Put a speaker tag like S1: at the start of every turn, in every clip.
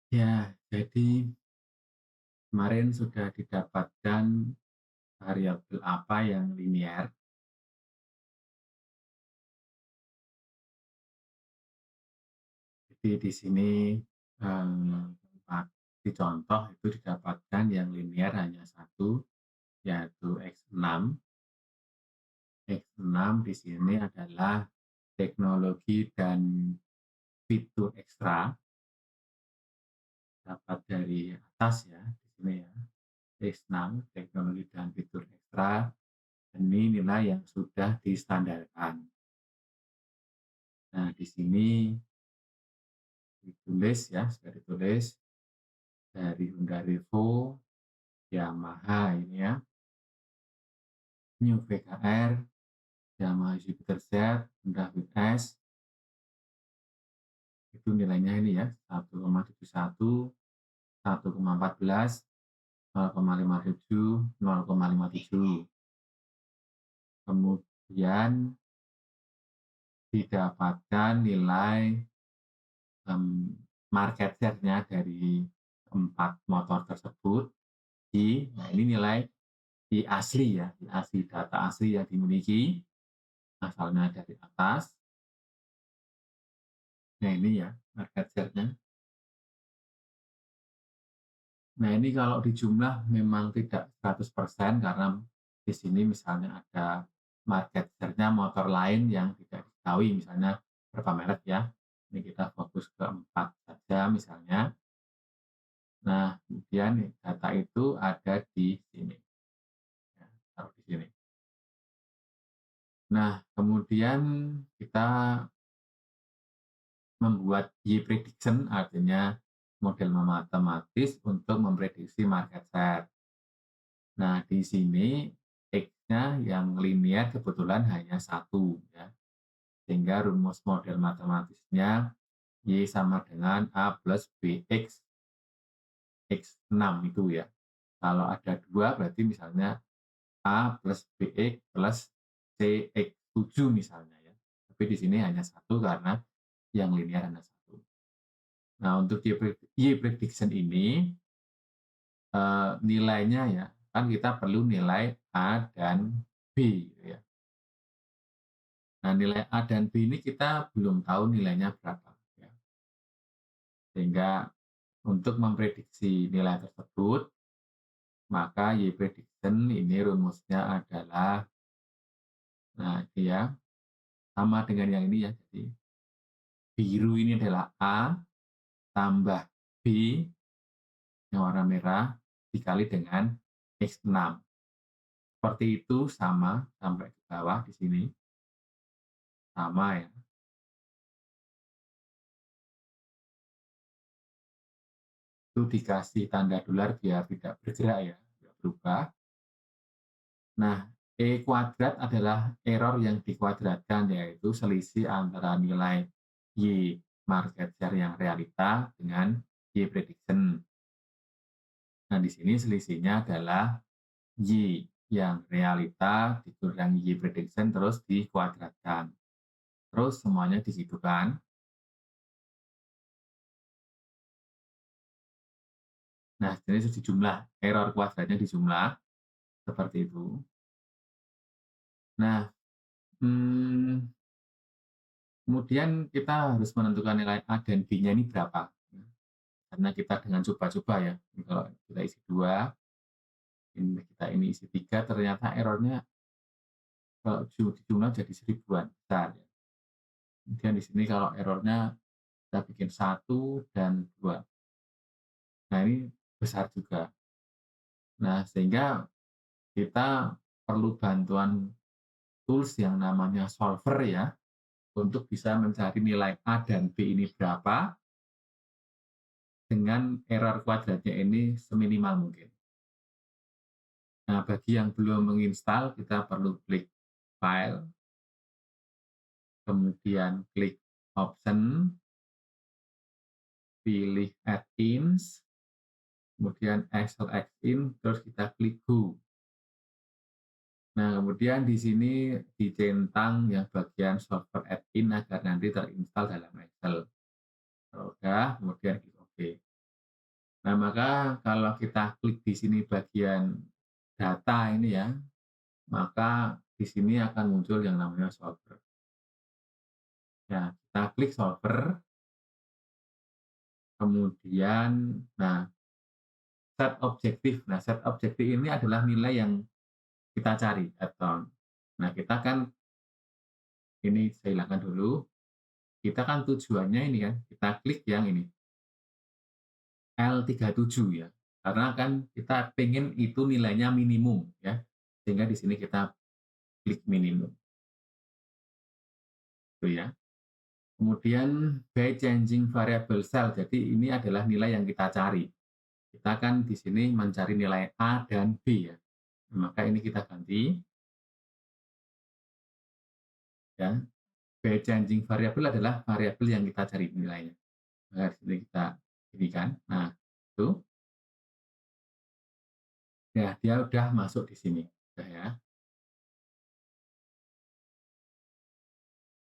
S1: Ya, jadi kemarin sudah didapatkan variabel apa yang linear. Jadi di sini tempat dicontoh itu didapatkan yang linear hanya satu, yaitu X6. X6 di sini adalah teknologi dan fitur ekstra dapat dari atas ya, di sini ya. X6 teknologi dan fitur ekstra, ini nilai yang sudah distandarkan. Nah, di sini ditulis ya, sudah ditulis dari Honda Revo, Yamaha ini ya, New VKR, Yamaha Jupiter Z, Honda Fit S, itu nilainya ini ya, 1,71, 1,14, 0,57, 0,57. Kemudian didapatkan nilai market share-nya dari 4 motor tersebut nah ini nilai di asli ya, di asli data asli yang dimiliki, asalnya dari atas. Nah ini ya market share-nya. Nah ini kalau dijumlah memang tidak 100% karena di sini misalnya ada market share-nya motor lain yang tidak diketahui, misalnya berapa merek ya. Ini kita fokus ke 4 saja misalnya. Nah kemudian data itu ada di sini, ya, taruh di sini. Nah kemudian kita membuat Y-prediction, artinya model matematis untuk memprediksi market share. Nah, di sini X-nya yang linear kebetulan hanya satu ya. Sehingga rumus model matematisnya Y sama dengan A plus BX X6 itu ya. Kalau ada dua berarti misalnya A plus BX plus CX7 misalnya ya. Tapi di sini hanya satu karena yang linear hanya satu. Nah, untuk Y prediction ini nilainya ya, kan kita perlu nilai A dan B gitu ya. Nah, nilai A dan B ini kita belum tahu nilainya berapa ya. Sehingga untuk memprediksi nilai tersebut, maka Y prediction ini rumusnya adalah nah ini ya, sama dengan yang ini ya. Jadi biru ini adalah A tambah B yang warna merah dikali dengan X6. Seperti itu sama sampai ke bawah di sini. Sama ya. Itu dikasih tanda dolar biar tidak bergerak ya, tidak berubah. Nah, E kuadrat adalah error yang dikuadratkan, yaitu selisih antara nilai Y market share yang realita dengan Y prediction. Nah, di sini selisihnya adalah Y yang realita dikurangi Y prediction terus dikuadratkan. Terus semuanya disitukan. Nah, jadi dijumlah, error kuadratnya dijumlah seperti itu. Nah, kemudian kita harus menentukan nilai A dan B-nya ini berapa. Karena kita dengan coba-coba ya, kalau kita isi 2, kita ini isi 3, ternyata errornya kalau dijumlah jadi seribuan besar ya. Kemudian di sini kalau errornya kita bikin 1 dan 2. Nah ini besar juga. Nah sehingga kita perlu bantuan tools yang namanya solver ya, untuk bisa mencari nilai A dan B ini berapa dengan error kuadratnya ini seminimal mungkin. Nah, bagi yang belum menginstal, kita perlu klik File, kemudian klik Option, pilih Add-ins, kemudian Excel Add-in, terus kita klik Go. Nah, kemudian di sini dicentang yang bagian software add-in agar nanti terinstal dalam Excel. Kalau udah, kemudian klik OK. Nah, maka kalau kita klik di sini bagian data ini ya, maka di sini akan muncul yang namanya solver. Ya, kita klik solver, kemudian nah set objektif. Nah, set objektif ini adalah nilai yang kita cari atau nah kita kan ini saya hilangkan dulu. Kita kan tujuannya ini kan, kita klik yang ini L37 ya. Karena kan kita pengen itu nilainya minimum ya. Sehingga di sini kita klik minimum. Itu ya. Kemudian by changing variable cell. Jadi ini adalah nilai yang kita cari. Kita kan di sini mencari nilai A dan B ya. Maka ini kita ganti ya. By changing variable adalah variabel yang kita cari nilainya. Nah, di sini kita ini kan. Nah, itu ya dia udah masuk di sini. Udah ya.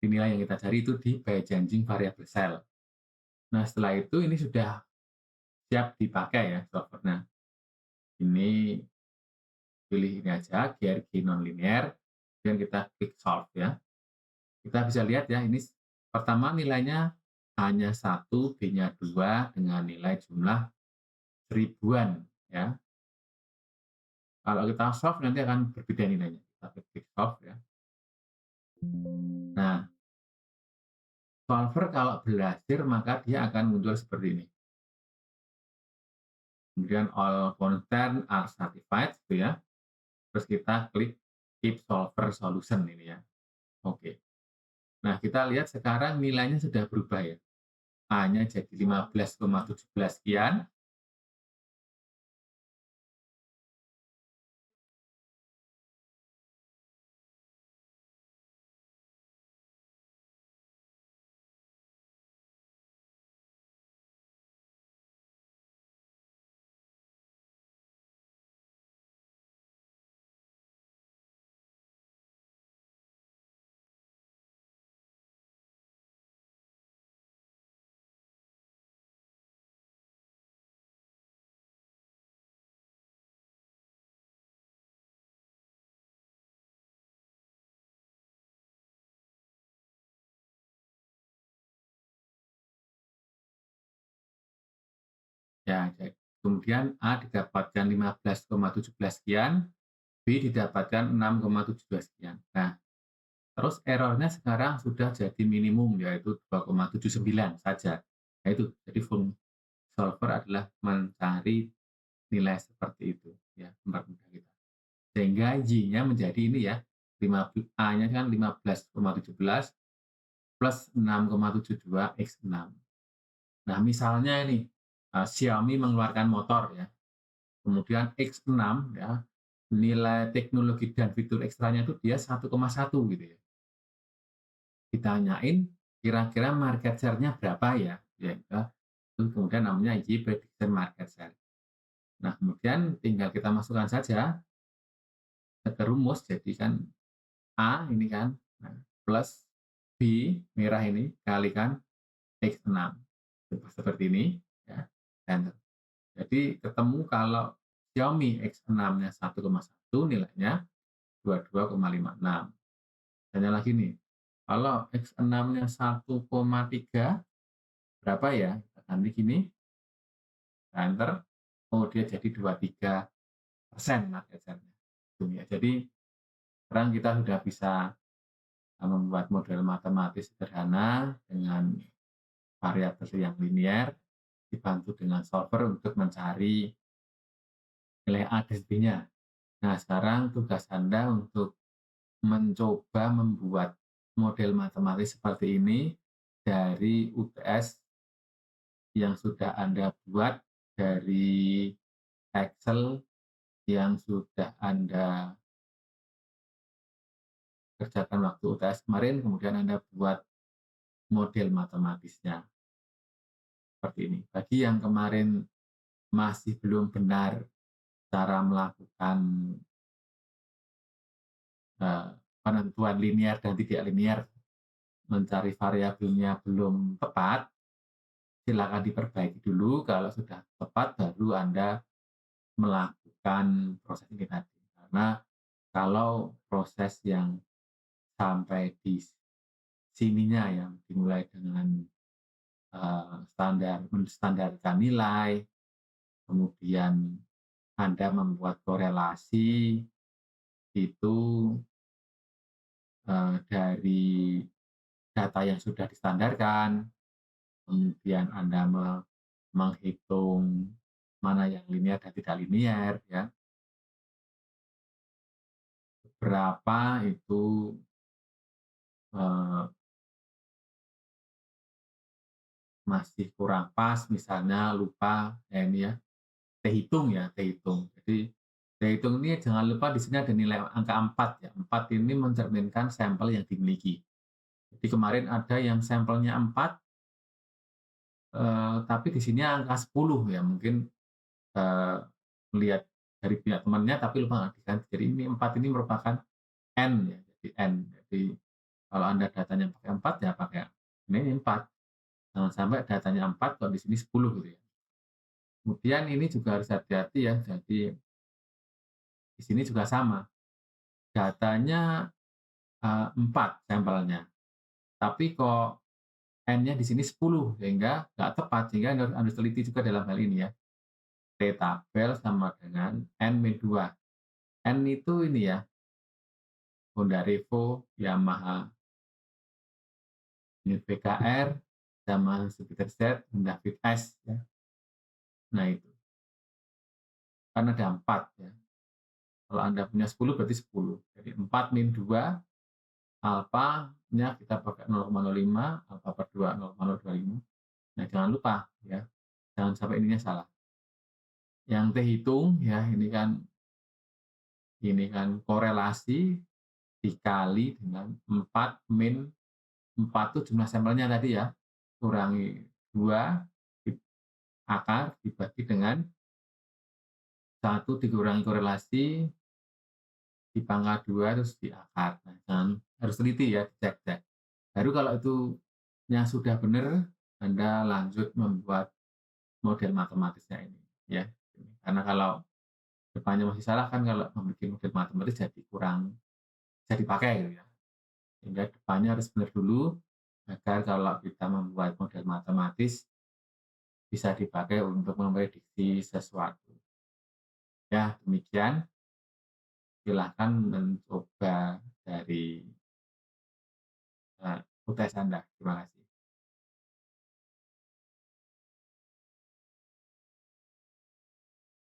S1: Nilai yang kita cari itu di by changing variable cell. Nah, setelah itu ini sudah siap dipakai ya software-nya. Ini pilih ini aja, GRG nonlinear, kemudian kita klik solve ya. Kita bisa lihat ya, ini pertama nilainya hanya 1, B-nya 2 dengan nilai jumlah ribuan ya. Kalau kita solve nanti akan berbeda nilainya. Kita klik solve ya. Nah, solver kalau berhasil maka dia akan muncul seperti ini. Kemudian all constant are satisfied gitu ya. Terus kita klik keep solver solution ini ya. Oke. Nah, kita lihat sekarang nilainya sudah berubah ya. A-nya jadi 15,17 sekian. Ya, kemudian A didapatkan 15,17 sekian, B didapatkan 6,72 sekian. Nah, terus errornya sekarang sudah jadi minimum yaitu 2,79 saja. Nah, itu jadi solver adalah mencari nilai seperti itu ya, mempermudah kita. Sehingga Y-nya menjadi ini ya, A-nya kan 15,17 plus 6,72 X 6. Nah, misalnya ini Xiaomi mengeluarkan motor ya, kemudian X6 ya, nilai teknologi dan fitur ekstranya itu dia 1,1 gitu ya. Ditanyain kira-kira market share-nya berapa ya? Ya, itu kemudian namanya Y prediction market share. Nah, kemudian tinggal kita masukkan saja ke rumus, jadi kan A ini kan nah, plus B merah ini kalikan X6 seperti ini ya. Dan jadi ketemu kalau Xiaomi X6-nya 1,1 nilainya 22,56. Tanya lagi nih, kalau X6-nya 1,3 berapa ya? Nanti gini, enter, oh dia jadi 23% market share-nya. Jadi sekarang kita sudah bisa membuat model matematis sederhana dengan variabel yang linear, dibantu dengan solver untuk mencari nilai A dan B-nya. Nah, sekarang tugas Anda untuk mencoba membuat model matematis seperti ini dari UTS yang sudah Anda buat, dari Excel yang sudah Anda kerjakan waktu UTS kemarin, kemudian Anda buat model matematisnya seperti ini. Bagi yang kemarin masih belum benar cara melakukan penentuan linear dan tidak linear, mencari variabelnya belum tepat, silakan diperbaiki dulu, kalau sudah tepat baru Anda melakukan proses ini tadi. Karena kalau proses yang sampai di sininya yang dimulai dengan, menstandarkan nilai, kemudian Anda membuat korelasi itu, dari data yang sudah distandarkan, kemudian Anda menghitung mana yang linear dan tidak linear ya, berapa itu, eee, masih kurang pas misalnya lupa, ini ya, T-hitung ya, T-hitung. Jadi T-hitung ini jangan lupa di sini ada nilai angka 4 ya, 4 ini mencerminkan sampel yang dimiliki. Jadi kemarin ada yang sampelnya 4, tapi di sini angka 10 ya, mungkin, eee, melihat dari pihak temannya tapi lupa nggak diganti. Jadi ini 4 ini merupakan N ya, jadi N. Jadi kalau Anda datanya pakai 4 ya pakai ini 4, jangan sampai datanya 4 kok di sini 10 gitu ya. Kemudian ini juga harus hati-hati ya, jadi di sini juga sama, datanya, 4 sampelnya, tapi kok N-nya di sini 10 sehingga nggak tepat, sehingga Anda harus teliti juga dalam hal ini ya. T-tabel sama dengan N-2. N itu ini ya, Honda Revo, Yamaha unit PKR, sama Jupiter Z, Honda Fit S ya. Nah itu, kan ada 4 ya. Kalau Anda punya 10 berarti 10. Jadi 4 min 2, alfanya kita pakai 0,05, alfa per 2 0,025. Nah jangan lupa ya, jangan sampai ininya salah. Yang T hitung ya, ini kan korelasi dikali dengan 4 min 4 itu jumlah sampelnya tadi ya, kurangi 2 di akar dibagi dengan 1 dikurangi korelasi dipangkat 2 terus di akar. Nah, jangan, harus teliti ya, dicek-cek. Baru kalau itu yang sudah benar, Anda lanjut membuat model matematisnya ini ya. Karena kalau depannya masih salah kan kalau membuat model matematis jadi kurang bisa dipakai gitu ya. Sehingga depannya harus benar dulu agar kalau kita membuat model matematis bisa dipakai untuk memprediksi sesuatu. Ya, demikian. Silahkan mencoba dari UTS Anda. Terima kasih.